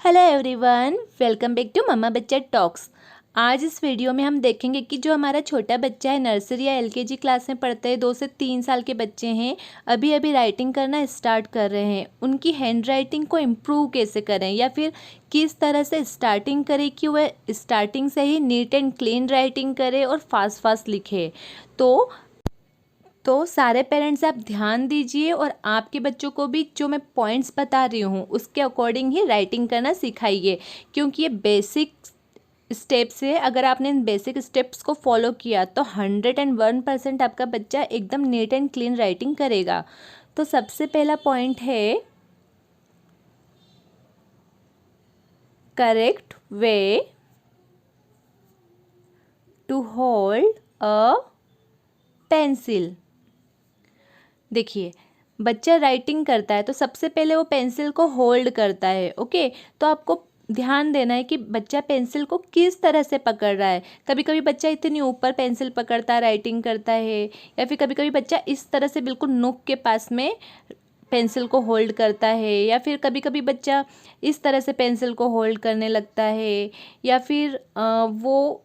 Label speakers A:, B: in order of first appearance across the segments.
A: Hello everyone, welcome back to mumma Bachcha talks. आज इस video में हम देखेंगे कि जो हमारा छोटा बच्चा है, नर्सरी या एलकेजी क्लास में पढ़ते हैं, 2 से 3 साल के बच्चे हैं, अभी अभी राइटिंग करना स्टार्ट कर रहे हैं। उनकी हैंड राइटिंग को इम्प्रूव कैसे करें या फिर किस तरह से स्टार्टिंग करें कि वह स्टार्टिंग से ही नीट एंड क्लीन राइटिंग करे और फास्ट लिखे। तो सारे पेरेंट्स आप ध्यान दीजिए और आपके बच्चों को भी जो मैं पॉइंट्स बता रही हूँ उसके अकॉर्डिंग ही राइटिंग करना सिखाइए, क्योंकि ये बेसिक स्टेप्स है। अगर आपने इन बेसिक स्टेप्स को फॉलो किया तो 101% आपका बच्चा एकदम नीट एंड क्लीन राइटिंग करेगा। तो सबसे पहला पॉइंट है correct way to hold a pencil. देखिए, बच्चा राइटिंग करता है तो सबसे पहले वो पेंसिल को होल्ड करता है। ओके, तो आपको ध्यान देना है कि बच्चा पेंसिल को किस तरह से पकड़ रहा है। कभी कभी बच्चा इतनी ऊपर पेंसिल पकड़ता है, राइटिंग करता है, या फिर कभी कभी बच्चा इस तरह से बिल्कुल नोक के पास में पेंसिल को होल्ड करता है, या फिर कभी कभी बच्चा इस तरह से पेंसिल को होल्ड करने लगता है, या फिर वो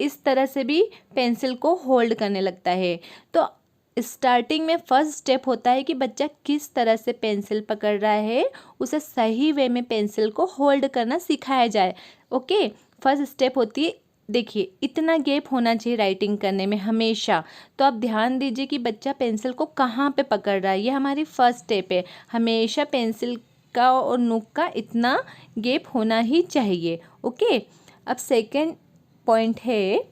A: इस तरह से भी पेंसिल को होल्ड करने लगता है। तो स्टार्टिंग में फर्स्ट स्टेप होता है कि बच्चा किस तरह से पेंसिल पकड़ रहा है, उसे सही वे में पेंसिल को होल्ड करना सिखाया जाए। ओके, फर्स्ट स्टेप होती है, देखिए इतना गैप होना चाहिए राइटिंग करने में हमेशा। तो आप ध्यान दीजिए कि बच्चा पेंसिल को कहाँ पे पकड़ रहा है, ये हमारी फर्स्ट स्टेप है। हमेशा पेंसिल का और नुक का इतना गैप होना ही चाहिए। ओके, अब सेकेंड पॉइंट है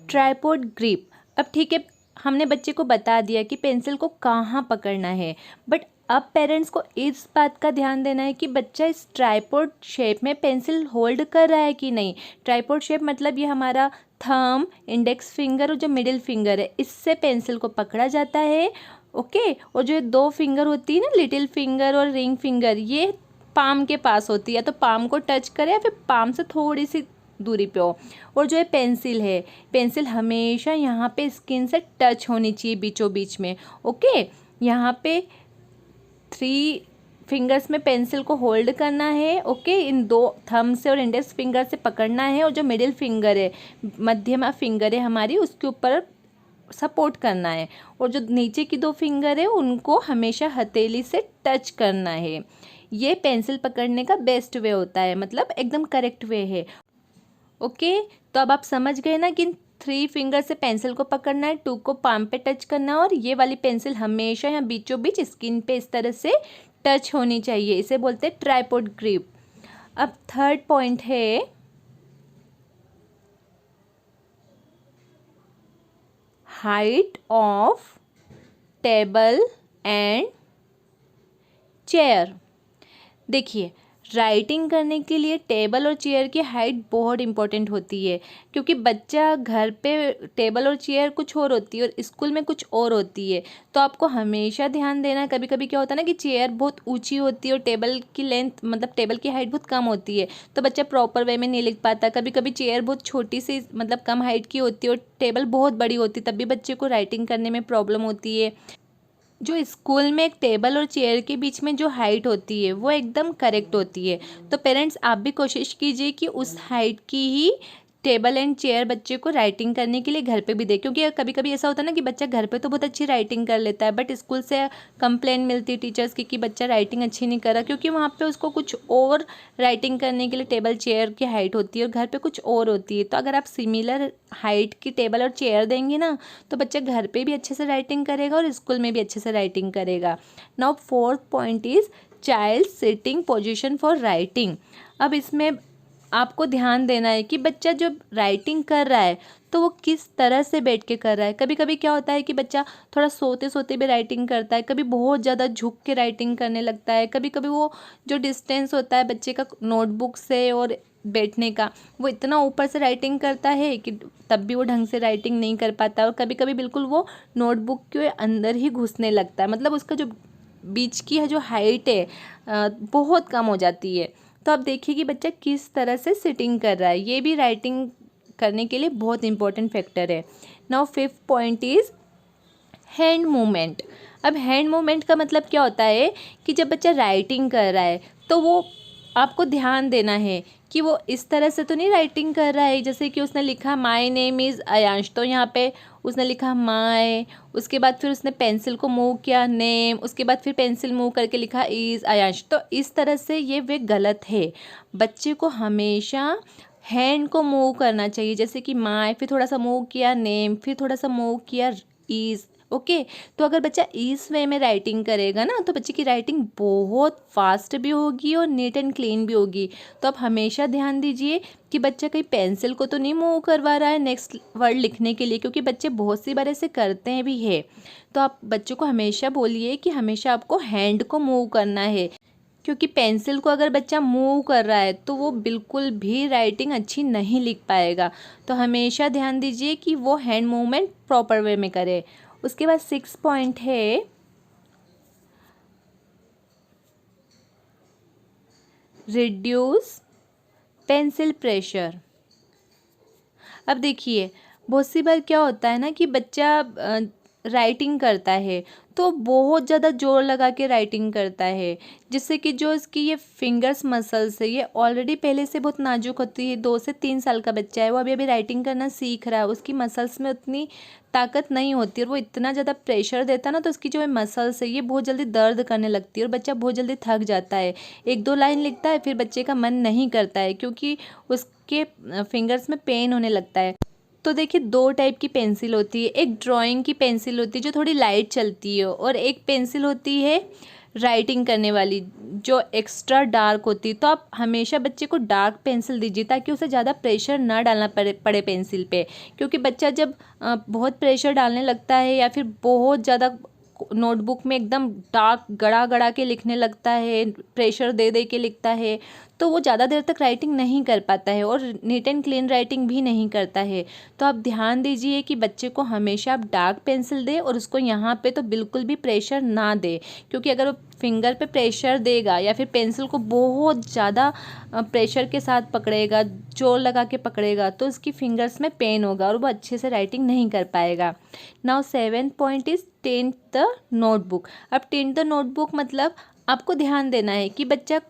A: ट्राइपॉड ग्रिप। अब ठीक है, हमने बच्चे को बता दिया कि पेंसिल को कहाँ पकड़ना है, बट अब पेरेंट्स को इस बात का ध्यान देना है कि बच्चा इस ट्राइपॉड शेप में पेंसिल होल्ड कर रहा है कि नहीं। ट्राइपॉड शेप मतलब ये हमारा थंब, इंडेक्स फिंगर और जो मिडिल फिंगर है, इससे पेंसिल को पकड़ा जाता है। ओके, और जो 2 फिंगर होती है ना, लिटिल फिंगर और रिंग फिंगर, ये पाम के पास होती है, तो पाम को टच करे या फिर पाम से थोड़ी सी दूरी पे हो। और जो है पेंसिल पेंसिल हमेशा यहाँ पे स्किन से टच होनी चाहिए बीचों बीच में। ओके, यहाँ पे 3 फिंगर्स में पेंसिल को होल्ड करना है। ओके, इन 2 थंब से और इंडेक्स फिंगर से पकड़ना है, और जो मिडिल फिंगर है, मध्यमा फिंगर है हमारी, उसके ऊपर सपोर्ट करना है, और जो नीचे की 2 फिंगर है उनको हमेशा हथेली से टच करना है। ये पेंसिल पकड़ने का बेस्ट वे होता है, मतलब एकदम करेक्ट वे है। ओके, तो अब आप समझ गए ना कि 3 फिंगर से पेंसिल को पकड़ना है, 2 को पाम पे टच करना है, और ये वाली पेंसिल हमेशा यहाँ बीचों बीच स्किन पे इस तरह से टच होनी चाहिए। इसे बोलते हैं ट्राइपॉड ग्रिप। अब थर्ड पॉइंट है height of table and chair. देखिए, राइटिंग करने के लिए टेबल और चेयर की हाइट बहुत इंपॉर्टेंट होती है, क्योंकि बच्चा घर पे टेबल और चेयर कुछ और होती है और स्कूल में कुछ और होती है। तो आपको हमेशा ध्यान देना है। कभी कभी क्या होता है ना कि चेयर बहुत ऊंची होती है और टेबल की लेंथ, मतलब टेबल की हाइट बहुत कम होती है, तो बच्चा प्रॉपर वे में नहीं लिख पाता। कभी कभी चेयर बहुत छोटी सी, मतलब कम हाइट की होती है, और टेबल बहुत बड़ी होती है, तब भी बच्चे को राइटिंग करने में प्रॉब्लम होती है। जो स्कूल में एक टेबल और चेयर के बीच में जो हाइट होती है वो एकदम करेक्ट होती है। तो पेरेंट्स आप भी कोशिश कीजिए कि उस हाइट की ही टेबल एंड चेयर बच्चे को राइटिंग करने के लिए घर पे भी दे, क्योंकि कभी कभी ऐसा होता है ना कि बच्चा घर पे तो बहुत अच्छी राइटिंग कर लेता है, बट स्कूल से कंप्लेन मिलती है टीचर्स की कि बच्चा राइटिंग अच्छी नहीं कर रहा, क्योंकि वहाँ पे उसको कुछ और राइटिंग करने के लिए टेबल चेयर की हाइट होती है और घर पे कुछ और होती है। तो अगर आप सिमिलर हाइट की टेबल और चेयर देंगे ना, तो बच्चा घर पे भी अच्छे से राइटिंग करेगा और स्कूल में भी अच्छे से राइटिंग करेगा। Now fourth point is child sitting position for writing. अब इसमें आपको ध्यान देना है कि बच्चा जो राइटिंग कर रहा है तो वो किस तरह से बैठ के कर रहा है। कभी कभी क्या होता है कि बच्चा थोड़ा सोते सोते भी राइटिंग करता है, कभी बहुत ज़्यादा झुक के राइटिंग करने लगता है, कभी कभी वो जो डिस्टेंस होता है बच्चे का नोटबुक से और बैठने का, वो इतना ऊपर से राइटिंग करता है कि तब भी वो ढंग से राइटिंग नहीं कर पाता, और कभी कभी बिल्कुल वो नोटबुक के अंदर ही घुसने लगता है, मतलब उसका जो बीच की है जो हाइट है बहुत कम हो जाती है। तो आप देखिए कि बच्चा किस तरह से सिटिंग कर रहा है, ये भी राइटिंग करने के लिए बहुत इंपॉर्टेंट फैक्टर है। Now fifth point is hand movement. अब हैंड मूवमेंट का मतलब क्या होता है कि जब बच्चा राइटिंग कर रहा है तो वो आपको ध्यान देना है कि वो इस तरह से तो नहीं राइटिंग कर रहा है, जैसे कि उसने लिखा माय नेम इज़ अयांश, तो यहाँ पे उसने लिखा माय, उसके बाद फिर उसने पेंसिल को मूव किया नेम, उसके बाद फिर पेंसिल मूव करके लिखा इज़ अयांश। तो इस तरह से ये वे गलत है। बच्चे को हमेशा हैंड को मूव करना चाहिए, जैसे कि माय, फिर थोड़ा सा मूव किया नेम, फिर थोड़ा सा मूव किया इज़। ओके, तो अगर बच्चा इस वे में राइटिंग करेगा ना तो बच्चे की राइटिंग बहुत फास्ट भी होगी और नीट एंड क्लीन भी होगी। तो आप हमेशा ध्यान दीजिए कि बच्चा कहीं पेंसिल को तो नहीं मूव करवा रहा है नेक्स्ट वर्ड लिखने के लिए, क्योंकि बच्चे बहुत सी बार ऐसे करते हैं भी है। तो आप बच्चों को हमेशा बोलिए कि हमेशा आपको हैंड को मूव करना है, क्योंकि पेंसिल को अगर बच्चा मूव कर रहा है तो वो बिल्कुल भी राइटिंग अच्छी नहीं लिख पाएगा। तो हमेशा ध्यान दीजिए कि वो हैंड मूवमेंट प्रॉपर वे में करे। उसके बाद 6 पॉइंट है रिड्यूस पेंसिल प्रेशर। अब देखिए बहुत सी बार क्या होता है ना कि बच्चा राइटिंग करता है तो बहुत ज़्यादा जोर लगा के राइटिंग करता है, जिससे कि जो इसकी ये फिंगर्स मसल्स है ये ऑलरेडी पहले से बहुत नाजुक होती है। 2 से 3 साल का बच्चा है, वो अभी अभी राइटिंग करना सीख रहा है, उसकी मसल्स में उतनी ताकत नहीं होती और वो इतना ज़्यादा प्रेशर देता है ना तो उसकी जो मसल्स है ये बहुत जल्दी दर्द करने लगती है और बच्चा बहुत जल्दी थक जाता है। 1-2 लाइन लिखता है फिर बच्चे का मन नहीं करता है क्योंकि उसके फिंगर्स में पेन होने लगता है। तो देखिए 2 टाइप की पेंसिल होती है, एक ड्राइंग की पेंसिल होती है जो थोड़ी लाइट चलती है और एक पेंसिल होती है राइटिंग करने वाली जो एक्स्ट्रा डार्क होती है। तो आप हमेशा बच्चे को डार्क पेंसिल दीजिए ताकि उसे ज़्यादा प्रेशर ना डालना पड़े पेंसिल पे, क्योंकि बच्चा जब बहुत प्रेशर डालने लगता है या फिर बहुत ज़्यादा नोटबुक में एकदम डार्क गड़ा गड़ा के लिखने लगता है, प्रेशर दे दे के लिखता है, तो वो ज़्यादा देर तक राइटिंग नहीं कर पाता है और नीट एंड क्लीन राइटिंग भी नहीं करता है। तो आप ध्यान दीजिए कि बच्चे को हमेशा आप डार्क पेंसिल दें और उसको यहाँ पे तो बिल्कुल भी प्रेशर ना दे, क्योंकि अगर वो फिंगर पे प्रेशर देगा या फिर पेंसिल को बहुत ज़्यादा प्रेशर के साथ पकड़ेगा, जोर लगा के पकड़ेगा, तो उसकी फिंगर्स में पेन होगा और वो अच्छे से राइटिंग नहीं कर पाएगा। Now 7 point is tint the notebook. अब टिंट द नोटबुक मतलब आपको ध्यान देना है कि बच्चा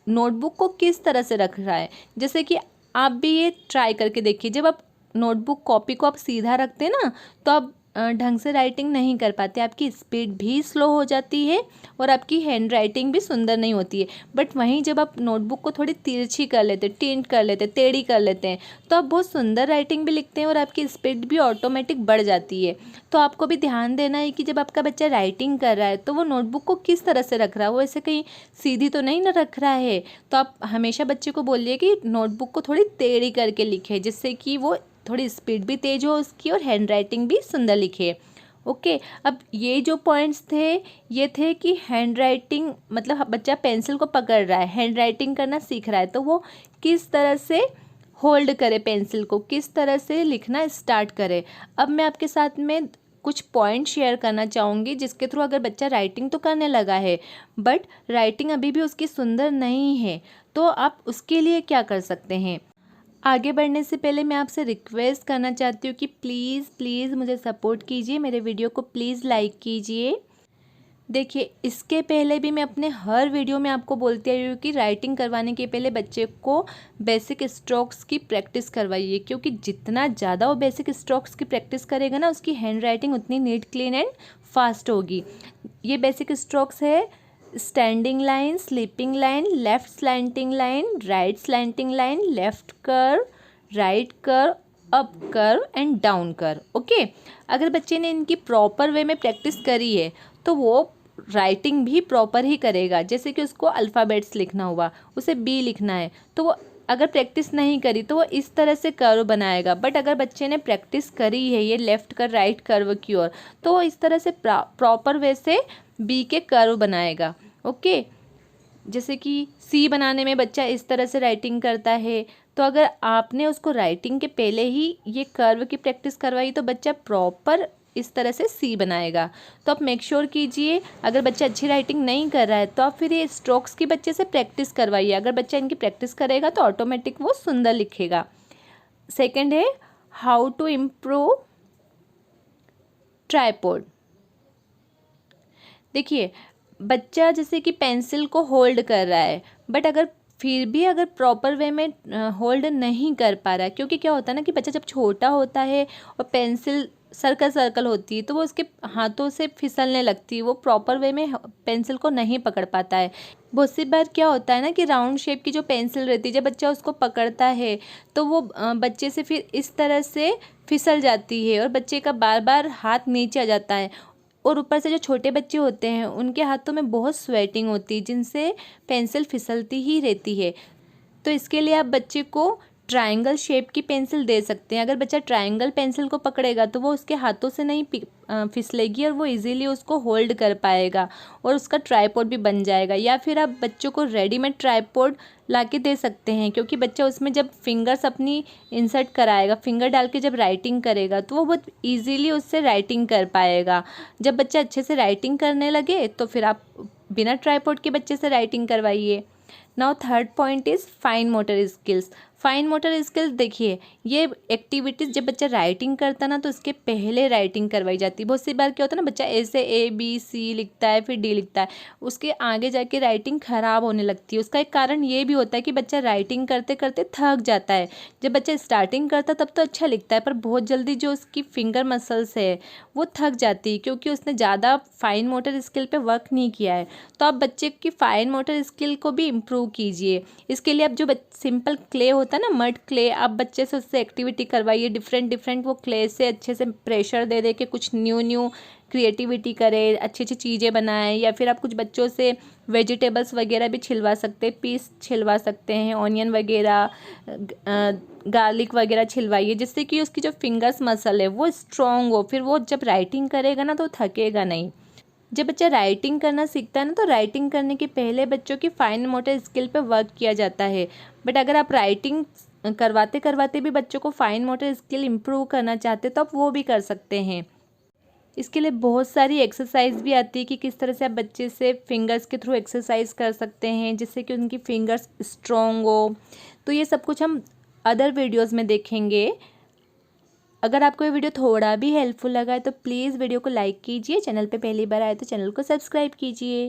A: नोटबुक को किस तरह से रख रहा है। जैसे कि आप भी ये ट्राई करके देखिए, जब आप नोटबुक कॉपी को आप सीधा रखते हैं ना तो आप ढंग से राइटिंग नहीं कर पाते, आपकी स्पीड भी स्लो हो जाती है और आपकी हैंड राइटिंग भी सुंदर नहीं होती है। बट वहीं जब आप नोटबुक को थोड़ी तिरछी कर लेते, टिंट कर लेते, टेढ़ी कर लेते हैं तो आप बहुत सुंदर राइटिंग भी लिखते हैं और आपकी स्पीड भी ऑटोमेटिक बढ़ जाती है। तो आपको भी ध्यान देना है कि जब आपका बच्चा राइटिंग कर रहा है तो वो नोटबुक को किस तरह से रख रहा है, वो ऐसे कहीं सीधी तो नहीं ना रख रहा है। तो आप हमेशा बच्चे को बोलिए कि नोटबुक को थोड़ी टेढ़ी करके लिखे, जिससे कि वो थोड़ी स्पीड भी तेज हो उसकी और हैंड राइटिंग भी सुंदर लिखे। ओके, अब ये जो पॉइंट्स थे ये थे कि हैंड राइटिंग मतलब बच्चा पेंसिल को पकड़ रहा है, हैंड राइटिंग करना सीख रहा है, तो वो किस तरह से होल्ड करे पेंसिल को, किस तरह से लिखना स्टार्ट करे। अब मैं आपके साथ में कुछ पॉइंट शेयर करना चाहूँगी जिसके थ्रू अगर बच्चा राइटिंग तो करने लगा है बट राइटिंग अभी भी उसकी सुंदर नहीं है तो आप उसके लिए क्या कर सकते हैं। आगे बढ़ने से पहले मैं आपसे रिक्वेस्ट करना चाहती हूँ कि प्लीज़ प्लीज़ मुझे सपोर्ट कीजिए, मेरे वीडियो को प्लीज़ लाइक कीजिए। देखिए इसके पहले भी मैं अपने हर वीडियो में आपको बोलती आई हूँ कि राइटिंग करवाने के पहले बच्चे को बेसिक स्ट्रोक्स की प्रैक्टिस करवाइए, क्योंकि जितना ज़्यादा वो बेसिक स्ट्रोक्स की प्रैक्टिस करेगा ना उसकी हैंड राइटिंग उतनी नीट क्लीन एंड फास्ट होगी। ये बेसिक स्ट्रोक्स है standing line, sleeping line, left slanting line, right slanting line, left curve, right curve, up curve and down curve. Okay, अगर बच्चे ने इनकी प्रॉपर वे में प्रैक्टिस करी है तो वो राइटिंग भी प्रॉपर ही करेगा। जैसे कि उसको अल्फ़ाबेट्स लिखना हुआ, उसे बी लिखना है तो वो अगर प्रैक्टिस नहीं करी तो वो इस तरह से कर्व बनाएगा। बट अगर बच्चे ने प्रैक्टिस करी है ये लेफ़्ट कर राइट कर्व की ओर तो वो इस तरह से प्रॉपर वे से बी के कर्व बनाएगा। ओके, जैसे कि सी बनाने में बच्चा इस तरह से राइटिंग करता है, तो अगर आपने उसको राइटिंग के पहले ही ये कर्व की प्रैक्टिस करवाई तो बच्चा प्रॉपर इस तरह से सी बनाएगा। तो आप मेक श्योर कीजिए अगर बच्चा अच्छी राइटिंग नहीं कर रहा है तो आप फिर ये स्ट्रोक्स की बच्चे से प्रैक्टिस करवाइए। अगर बच्चा इनकी प्रैक्टिस करेगा तो ऑटोमेटिक वो सुंदर लिखेगा। सेकंड है हाउ टू इम्प्रूव ट्राइपॉड। देखिए बच्चा जैसे कि पेंसिल को होल्ड कर रहा है बट अगर फिर भी अगर प्रॉपर वे में होल्ड नहीं कर पा रहा है, क्योंकि क्या होता है ना कि बच्चा जब छोटा होता है और पेंसिल सर्कल सर्कल होती है तो वो उसके हाथों से फिसलने लगती है, वो प्रॉपर वे में पेंसिल को नहीं पकड़ पाता है। बहुत सी बार क्या होता है ना कि राउंड शेप की जो पेंसिल रहती है, जब बच्चा उसको पकड़ता है तो वो बच्चे से फिर इस तरह से फिसल जाती है और बच्चे का बार बार हाथ नीचे आ जाता है। और ऊपर से जो छोटे बच्चे होते हैं उनके हाथों में बहुत स्वेटिंग होती है, जिनसे पेंसिल फिसलती ही रहती है। तो इसके लिए आप बच्चे को ट्रायंगल शेप की पेंसिल दे सकते हैं। अगर बच्चा ट्रायंगल पेंसिल को पकड़ेगा तो वो उसके हाथों से नहीं फिसलेगी और वो इजीली उसको होल्ड कर पाएगा और उसका ट्राइपॉड भी बन जाएगा। या फिर आप बच्चों को रेडीमेड ट्राइपॉड ला के दे सकते हैं, क्योंकि बच्चा उसमें जब फिंगर्स अपनी इंसर्ट कराएगा, फिंगर डाल के जब राइटिंग करेगा तो वो बहुत ईजीली उससे राइटिंग कर पाएगा। जब बच्चा अच्छे से राइटिंग करने लगे तो फिर आप बिना ट्राइपॉड के बच्चे से राइटिंग करवाइए। Now third point is fine motor skills. Fine motor skills देखिए, ये एक्टिविटीज़ जब बच्चा राइटिंग करता ना तो उसके पहले राइटिंग करवाई जाती है। बहुत सी बार क्या होता है ना, बच्चा ऐसे ABC लिखता है फिर D लिखता है, उसके आगे जाके राइटिंग ख़राब होने लगती है। उसका एक कारण ये भी होता है कि बच्चा राइटिंग करते करते थक जाता है। जब बच्चा स्टार्टिंग करता तब तो अच्छा लिखता है, पर बहुत जल्दी जो उसकी फिंगर मसल्स है वो थक जाती है, क्योंकि उसने ज़्यादा फाइन मोटर स्किल पे वर्क नहीं किया है। तो आप बच्चे की फाइन मोटर स्किल को भी इम्प्रूव कीजिए। इसके लिए आप जो सिंपल क्ले होता है ना, मड क्ले, आप बच्चे से उससे एक्टिविटी करवाइए। डिफरेंट वो क्ले से अच्छे से प्रेशर दे दे के कुछ न्यू क्रिएटिविटी करे, अच्छी अच्छी चीज़ें बनाएं। या फिर आप कुछ बच्चों से वेजिटेबल्स वगैरह भी छिलवा सकते हैं, पीस छिलवा सकते हैं, ऑनियन वगैरह, गार्लिक वगैरह छिलवाइए, जिससे कि उसकी जो फिंगर्स मसल है वो स्ट्रॉन्ग हो। फिर वो जब राइटिंग करेगा ना तो थकेगा नहीं। जब बच्चा राइटिंग करना सीखता है ना तो राइटिंग करने के पहले बच्चों की फाइन मोटर स्किल पे वर्क किया जाता है। बट अगर आप राइटिंग करवाते करवाते भी बच्चों को फाइन मोटर स्किल इम्प्रूव करना चाहते हैं तो आप वो भी कर सकते हैं। इसके लिए बहुत सारी एक्सरसाइज भी आती है कि किस तरह से आप बच्चे से फिंगर्स के थ्रू एक्सरसाइज कर सकते हैं जिससे कि उनकी फिंगर्स स्ट्रॉन्ग हो। तो ये सब कुछ हम अदर वीडियोज़ में देखेंगे। अगर आपको ये वीडियो थोड़ा भी हेल्पफुल लगा है तो प्लीज़ वीडियो को लाइक कीजिए, चैनल पे पहली बार आए तो चैनल को सब्सक्राइब कीजिए।